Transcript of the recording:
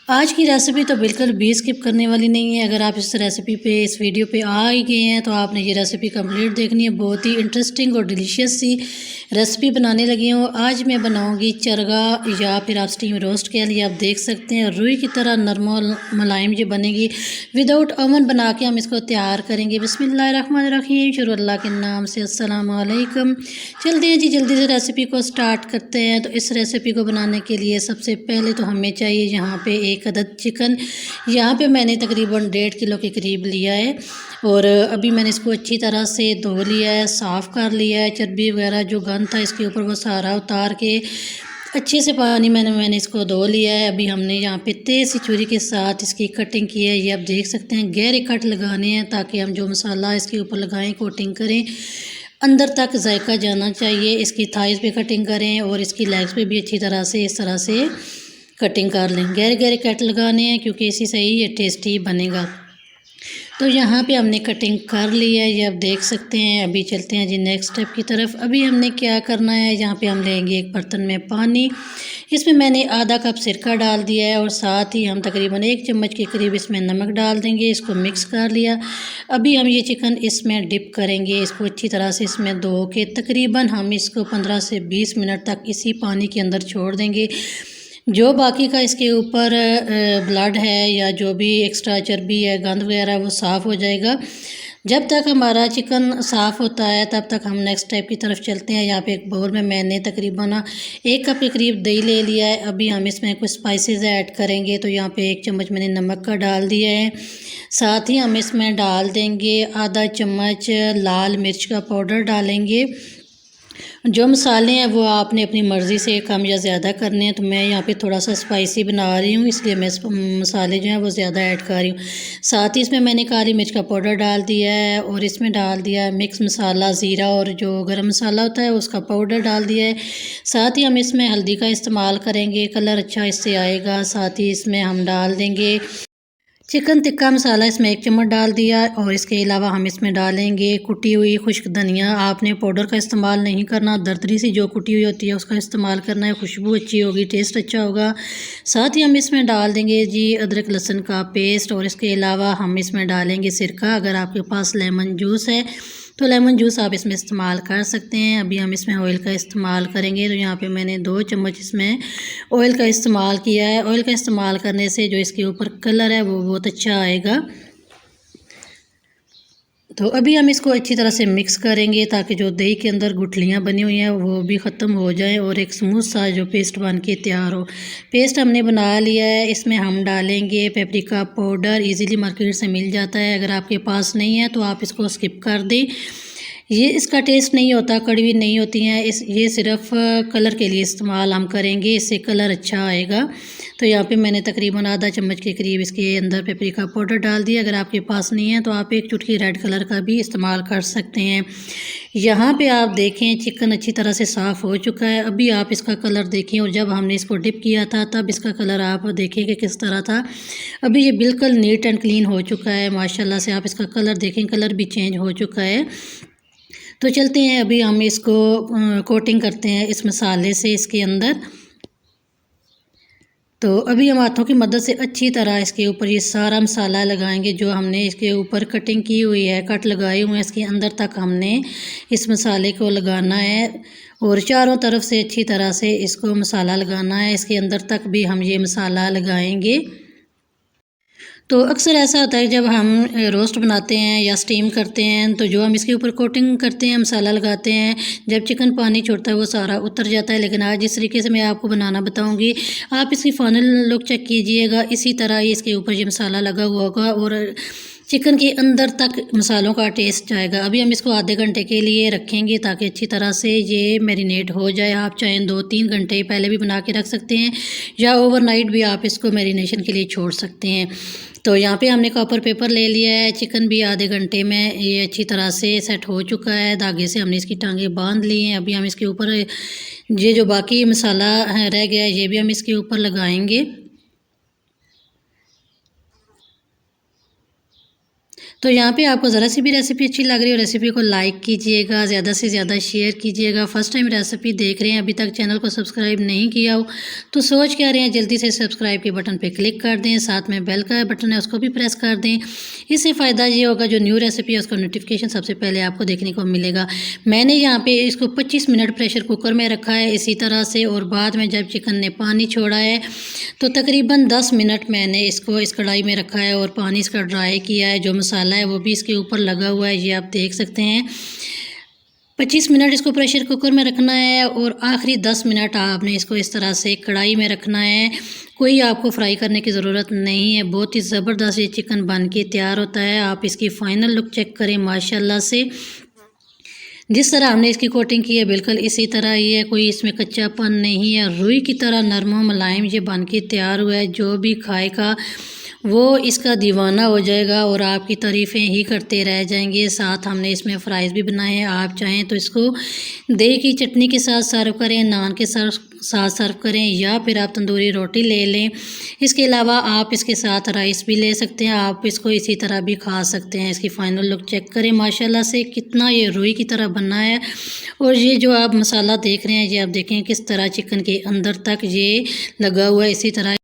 आज की रेसिपी तो बिल्कुल भी स्किप करने वाली नहीं है। अगर आप इस रेसिपी पे इस वीडियो पे आ ही गए हैं तो आपने ये रेसिपी कंप्लीट देखनी है। बहुत ही इंटरेस्टिंग और डिलीशियस सी रेसिपी बनाने लगी हूँ। आज मैं बनाऊंगी चरगा या फिर आप स्टीम रोस्ट कह लिए, आप देख सकते हैं रुई की तरह नरम और मुलायम ये बनेगी। विदाउट ओवन बना के हम इसको तैयार करेंगे। बिस्मिल्लाहिर्रहमानिर्रहीम, शुरू अल्लाह के नाम से, अस्सलाम वालेकुम। चलते हैं जी, जल्दी से रेसिपी को स्टार्ट करते हैं। तो इस रेसिपी को बनाने के लिए सबसे पहले तो हमें चाहिए यहाँ पे एक अदद चिकन। यहाँ पे मैंने तकरीबन 1.5 किलो के करीब लिया है और अभी मैंने इसको अच्छी तरह से धो लिया है, साफ़ कर लिया है। चर्बी वगैरह जो गंद था इसके ऊपर वो सारा उतार के अच्छे से पानी मैंने इसको धो लिया है। अभी हमने यहाँ पे तेज़ सी छुरी के साथ इसकी कटिंग की है। ये आप देख सकते हैं गहरे कट लगाने हैं ताकि हम जो मसाला इसके ऊपर लगाएं, कोटिंग करें, अंदर तक जायका जाना चाहिए। इसकी थाइस पे कटिंग करें और इसकी लेग्स पे भी अच्छी तरह से इस तरह से कटिंग कर लें। गहरे गहरे कट लगाने हैं क्योंकि इसी से ही ये टेस्टी बनेगा। तो यहाँ पे हमने कटिंग कर ली है, ये आप देख सकते हैं। अभी चलते हैं जी नेक्स्ट स्टेप की तरफ। अभी हमने क्या करना है, यहाँ पे हम लेंगे एक बर्तन में पानी। इसमें मैंने आधा कप सिरका डाल दिया है और साथ ही हम तकरीबन 1 चम्मच के करीब इसमें नमक डाल देंगे। इसको मिक्स कर लिया। अभी हम ये चिकन इसमें डिप करेंगे। इसको अच्छी तरह से इसमें धो के तकरीबन हम इसको 15 से 20 मिनट तक इसी पानी के अंदर छोड़ देंगे। जो बाकी का इसके ऊपर ब्लड है या जो भी एक्स्ट्रा चर्बी है, गंद वगैरह, वो साफ़ हो जाएगा। जब तक हमारा चिकन साफ़ होता है तब तक हम नेक्स्ट स्टेप की तरफ चलते हैं। यहाँ पे एक बाउल में मैंने तकरीबन 1 कप के करीब दही ले लिया है। अभी हम इसमें कुछ स्पाइसेस ऐड करेंगे। तो यहाँ पे 1 चम्मच मैंने नमक का डाल दिया है। साथ ही हम इसमें डाल देंगे आधा चम्मच लाल मिर्च का पाउडर डालेंगे। जो मसाले हैं वो आपने अपनी मर्ज़ी से कम या ज़्यादा करने हैं। तो मैं यहाँ पे थोड़ा सा स्पाइसी बना रही हूँ, इसलिए मैं मसाले जो हैं वो ज़्यादा ऐड कर रही हूँ। साथ ही इसमें मैंने काली मिर्च का पाउडर डाल दिया है और इसमें डाल दिया है मिक्स मसाला, ज़ीरा और जो गरम मसाला होता है उसका पाउडर डाल दिया है। साथ ही हम इसमें हल्दी का इस्तेमाल करेंगे, कलर अच्छा इससे आएगा। साथ ही इसमें हम डाल देंगे चिकन टिक्का मसाला, इसमें 1 चम्मच डाल दिया और इसके अलावा हम इसमें डालेंगे कुटी हुई खुश्क धनिया। आपने पाउडर का इस्तेमाल नहीं करना, दरदरी सी जो कुटी हुई होती है उसका इस्तेमाल करना है। खुशबू अच्छी होगी, टेस्ट अच्छा होगा। साथ ही हम इसमें डाल देंगे जी अदरक लहसुन का पेस्ट और इसके अलावा हम इसमें डालेंगे सिरका। अगर आपके पास लेमन जूस है तो लेमन जूस आप इसमें इस्तेमाल कर सकते हैं। अभी हम इसमें ऑयल का इस्तेमाल करेंगे। तो यहाँ पे मैंने 2 चम्मच इसमें ऑयल का इस्तेमाल किया है। ऑयल का इस्तेमाल करने से जो इसके ऊपर कलर है वो बहुत अच्छा आएगा। तो अभी हम इसको अच्छी तरह से मिक्स करेंगे ताकि जो दही के अंदर गुठलियाँ बनी हुई हैं वो भी ख़त्म हो जाए और एक स्मूथ सा जो पेस्ट बन के तैयार हो। पेस्ट हमने बना लिया है। इसमें हम डालेंगे पेपरिका पाउडर, इजीली मार्केट से मिल जाता है। अगर आपके पास नहीं है तो आप इसको स्किप कर दें। ये इसका टेस्ट नहीं होता, कड़वी नहीं होती हैं। ये सिर्फ कलर के लिए इस्तेमाल हम करेंगे, इससे कलर अच्छा आएगा। तो यहाँ पे मैंने तकरीबन आधा चम्मच के करीब इसके अंदर पेपरिका पाउडर डाल दिया। अगर आपके पास नहीं है तो आप 1 चुटकी रेड कलर का भी इस्तेमाल कर सकते हैं। यहाँ पे आप देखें चिकन अच्छी तरह से साफ़ हो चुका है। अभी आप इसका कलर देखें और जब हमने इसको डिप किया था तब इसका कलर आप देखें कि किस तरह था। अभी ये बिल्कुल नीट एंड क्लीन हो चुका है माशाल्लाह से। आप इसका कलर देखें, कलर भी चेंज हो चुका है। तो चलते हैं, अभी हम इसको कोटिंग करते हैं इस मसाले से इसके अंदर। तो अभी हम हाथों की मदद से अच्छी तरह इसके ऊपर ये सारा मसाला लगाएंगे जो हमने इसके ऊपर कटिंग की हुई है, कट लगाए हुए हैं, इसके अंदर तक हमने इस मसाले को लगाना है और चारों तरफ से अच्छी तरह से इसको मसाला लगाना है। इसके अंदर तक भी हम ये मसाला लगाएंगे। तो अक्सर ऐसा होता है जब हम रोस्ट बनाते हैं या स्टीम करते हैं तो जो हम इसके ऊपर कोटिंग करते हैं, मसाला लगाते हैं, जब चिकन पानी छोड़ता है वो सारा उतर जाता है। लेकिन आज जिस तरीके से मैं आपको बनाना बताऊंगी, आप इसकी फाइनल लुक चेक कीजिएगा। इसी तरह ही इसके ऊपर ये मसाला लगा हुआ होगा और चिकन के अंदर तक मसालों का टेस्ट जाएगा। अभी हम इसको आधे घंटे के लिए रखेंगे ताकि अच्छी तरह से ये मैरिनेट हो जाए। आप चाहें 2-3 घंटे पहले भी बना के रख सकते हैं या ओवरनाइट भी आप इसको मैरिनेशन के लिए छोड़ सकते हैं। तो यहाँ पे हमने कॉपर पेपर ले लिया है। चिकन भी आधे घंटे में ये अच्छी तरह से सेट हो चुका है। धागे से हमने इसकी टांगें बांध ली हैं। अभी हम इसके ऊपर ये जो बाकी मसाला रह गया है ये भी हम इसके ऊपर लगाएंगे। तो यहाँ पे आपको ज़रा सी भी रेसिपी अच्छी लग रही हो, रेसिपी को लाइक कीजिएगा, ज़्यादा से ज़्यादा शेयर कीजिएगा। फर्स्ट टाइम रेसिपी देख रहे हैं, अभी तक चैनल को सब्सक्राइब नहीं किया हो तो सोच क्या रहे हैं, जल्दी से सब्सक्राइब के बटन पे क्लिक कर दें, साथ में बेल का बटन है उसको भी प्रेस कर दें। इससे फ़ायदा ये होगा जो न्यू रेसिपी है उसका नोटिफिकेशन सबसे पहले आपको देखने को मिलेगा। मैंने यहाँ पे इसको 25 मिनट प्रेशर कुकर में रखा है इसी तरह से, और बाद में जब चिकन ने पानी छोड़ा है तो तकरीबन 10 मिनट मैंने इसको इस कढ़ाई में रखा है और पानी इसका ड्राई किया है। जो मसाला है वो भी इसके ऊपर लगा हुआ है, ये आप देख सकते हैं। 25 मिनट इसको प्रेशर कुकर में रखना है और आखिरी 10 मिनट आपने इसको इस तरह से कढ़ाई में रखना है। कोई आपको फ्राई करने की ज़रूरत नहीं है। बहुत ही ज़बरदस्त ये चिकन बन के तैयार होता है। आप इसकी फ़ाइनल लुक चेक करें, माशाल्लाह से जिस तरह हमने इसकी कोटिंग की है बिल्कुल इसी तरह ही है, कोई इसमें कच्चापन नहीं है। रुई की तरह नरम मुलायम ये बन के तैयार हुआ है। जो भी खाएगा वो इसका दीवाना हो जाएगा और आपकी तारीफ़ें ही करते रह जाएंगे। साथ हमने इसमें फ़्राइज़ भी बनाए हैं। आप चाहें तो इसको दही की चटनी के साथ सर्व करें, नान के साथ सर्व करें, या फिर आप तंदूरी रोटी ले लें। इसके अलावा आप इसके साथ राइस भी ले सकते हैं। आप इसको इसी तरह भी खा सकते हैं। इसकी फ़ाइनल लुक चेक करें, माशाल्लाह से कितना ये रुई की तरह बना है। और ये जो आप मसाला देख रहे हैं ये आप देखें किस तरह चिकन के अंदर तक ये लगा हुआ है। इसी तरह